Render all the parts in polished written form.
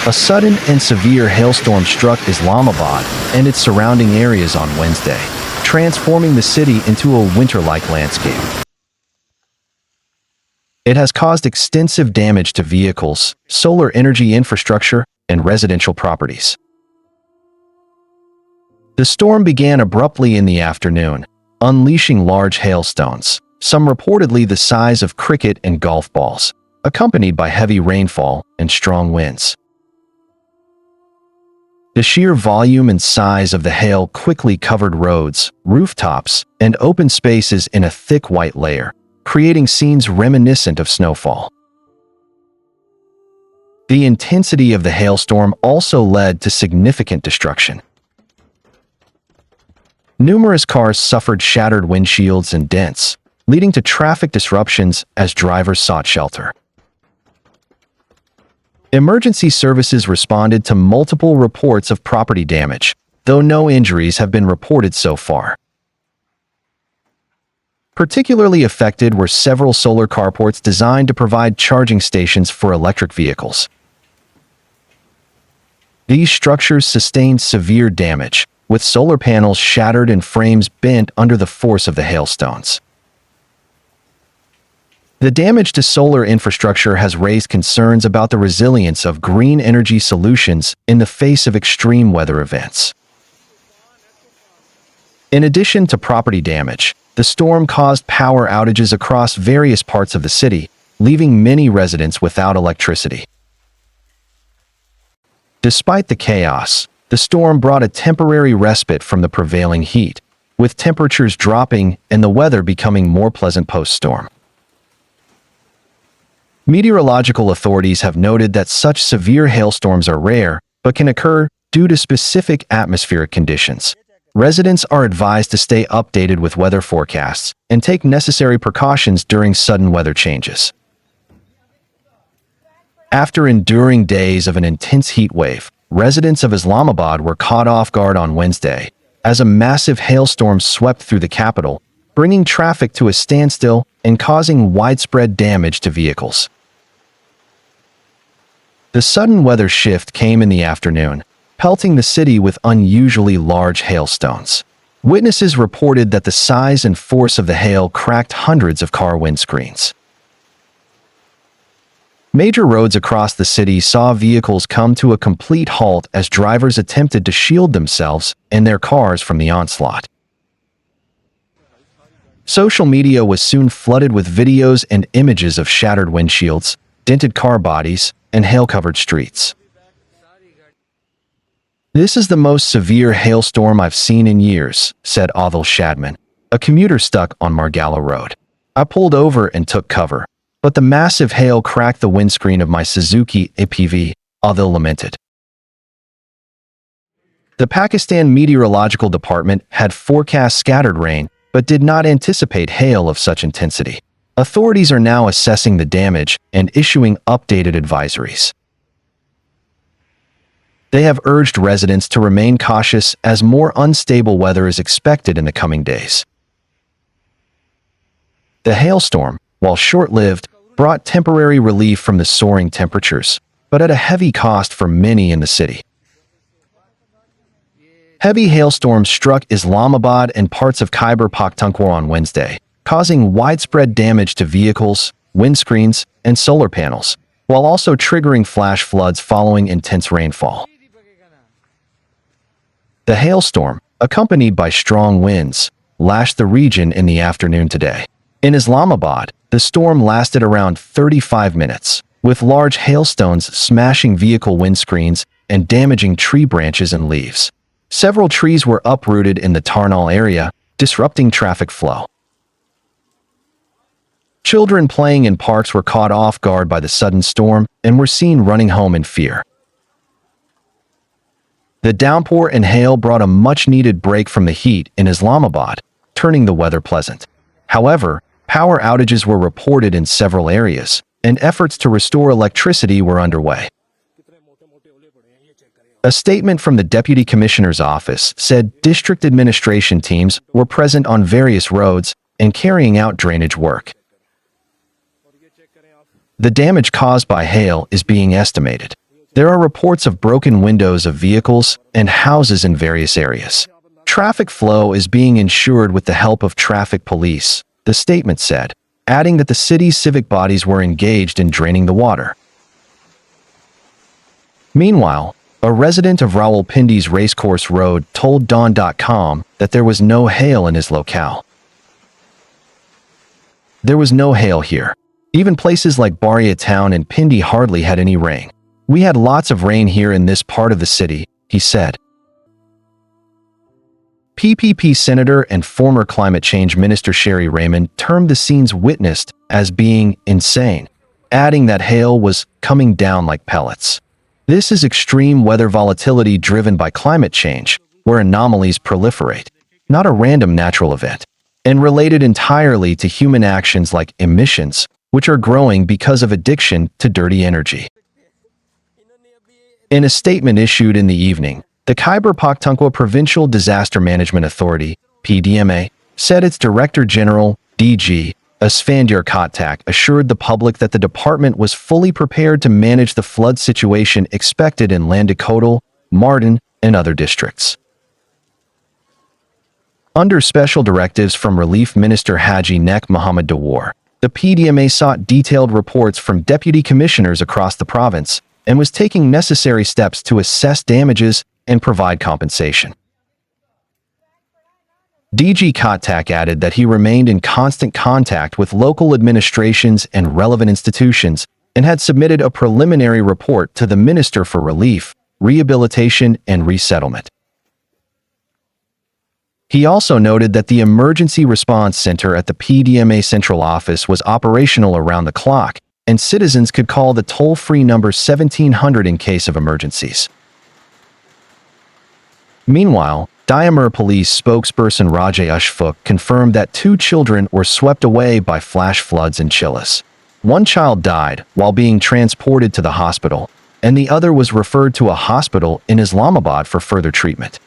A sudden and severe hailstorm struck Islamabad and its surrounding areas on Wednesday, transforming the city into a winter-like landscape. It has caused extensive damage to vehicles, solar energy infrastructure, and residential properties. The storm began abruptly in the afternoon, unleashing large hailstones, some reportedly the size of cricket and golf balls, accompanied by heavy rainfall and strong winds. The sheer volume and size of the hail quickly covered roads, rooftops, and open spaces in a thick white layer, creating scenes reminiscent of snowfall. The intensity of the hailstorm also led to significant destruction. Numerous cars suffered shattered windshields and dents, leading to traffic disruptions as drivers sought shelter. Emergency services responded to multiple reports of property damage, though no injuries have been reported so far. Particularly affected were several solar carports designed to provide charging stations for electric vehicles. These structures sustained severe damage, with solar panels shattered and frames bent under the force of the hailstones. The damage to solar infrastructure has raised concerns about the resilience of green energy solutions in the face of extreme weather events. In addition to property damage, the storm caused power outages across various parts of the city, leaving many residents without electricity. Despite the chaos, the storm brought a temporary respite from the prevailing heat, with temperatures dropping and the weather becoming more pleasant post-storm. Meteorological authorities have noted that such severe hailstorms are rare, but can occur due to specific atmospheric conditions. Residents are advised to stay updated with weather forecasts and take necessary precautions during sudden weather changes. After enduring days of an intense heat wave, residents of Islamabad were caught off guard on Wednesday as a massive hailstorm swept through the capital, bringing traffic to a standstill and causing widespread damage to vehicles. The sudden weather shift came in the afternoon, pelting the city with unusually large hailstones. Witnesses reported that the size and force of the hail cracked hundreds of car windscreens. Major roads across the city saw vehicles come to a complete halt as drivers attempted to shield themselves and their cars from the onslaught. Social media was soon flooded with videos and images of shattered windshields, dented car bodies, and hail-covered streets. "This is the most severe hailstorm I've seen in years," said Adil Shadman, a commuter stuck on Margalla Road. "I pulled over and took cover, but the massive hail cracked the windscreen of my Suzuki APV," Adil lamented. The Pakistan Meteorological Department had forecast scattered rain, but did not anticipate hail of such intensity. Authorities are now assessing the damage and issuing updated advisories. They have urged residents to remain cautious as more unstable weather is expected in the coming days. The hailstorm, while short-lived, brought temporary relief from the soaring temperatures, but at a heavy cost for many in the city. Heavy hailstorms struck Islamabad and parts of Khyber Pakhtunkhwa on Wednesday, causing widespread damage to vehicles, windscreens, and solar panels, while also triggering flash floods following intense rainfall. The hailstorm, accompanied by strong winds, lashed the region in the afternoon today. In Islamabad, the storm lasted around 35 minutes, with large hailstones smashing vehicle windscreens and damaging tree branches and leaves. Several trees were uprooted in the Tarnol area, disrupting traffic flow. Children playing in parks were caught off guard by the sudden storm and were seen running home in fear. The downpour and hail brought a much-needed break from the heat in Islamabad, turning the weather pleasant. However, power outages were reported in several areas, and efforts to restore electricity were underway. A statement from the Deputy Commissioner's office said district administration teams were present on various roads and carrying out drainage work. The damage caused by hail is being estimated. There are reports of broken windows of vehicles and houses in various areas. Traffic flow is being ensured with the help of traffic police, the statement said, adding that the city's civic bodies were engaged in draining the water. Meanwhile, a resident of Rawalpindi's Racecourse Road told Dawn.com that there was no hail in his locale. There was no hail here. Even places like Baria town and Pindi hardly had any rain. We had lots of rain here in this part of the city, he said. PPP Senator and former Climate Change Minister Sherry Raymond termed the scenes witnessed as being insane, adding that hail was coming down like pellets. This is extreme weather volatility driven by climate change, where anomalies proliferate, not a random natural event, and related entirely to human actions like emissions, which are growing because of addiction to dirty energy. In a statement issued in the evening, the Khyber Pakhtunkhwa Provincial Disaster Management Authority, PDMA, said its Director General, DG, Asfandyar Khattak, assured the public that the department was fully prepared to manage the flood situation expected in Landikotal, Mardin, and other districts. Under special directives from Relief Minister Haji Nek Mohammed Dawar, the PDMA sought detailed reports from deputy commissioners across the province and was taking necessary steps to assess damages and provide compensation. DG Khattak added that he remained in constant contact with local administrations and relevant institutions and had submitted a preliminary report to the Minister for Relief, Rehabilitation and Resettlement. He also noted that the Emergency Response Center at the PDMA Central Office was operational around the clock, and citizens could call the toll-free number 1700 in case of emergencies. Meanwhile, Diamur Police spokesperson Rajay Ashfaq confirmed that 2 children were swept away by flash floods in Chilis. One child died while being transported to the hospital, and the other was referred to a hospital in Islamabad for further treatment.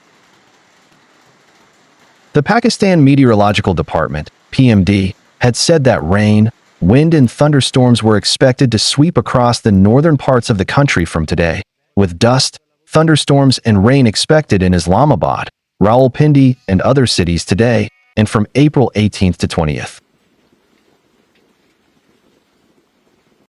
The Pakistan Meteorological Department, PMD, had said that rain, wind and thunderstorms were expected to sweep across the northern parts of the country from today, with dust, thunderstorms and rain expected in Islamabad, Rawalpindi, and other cities today, and from April 18th to 20th.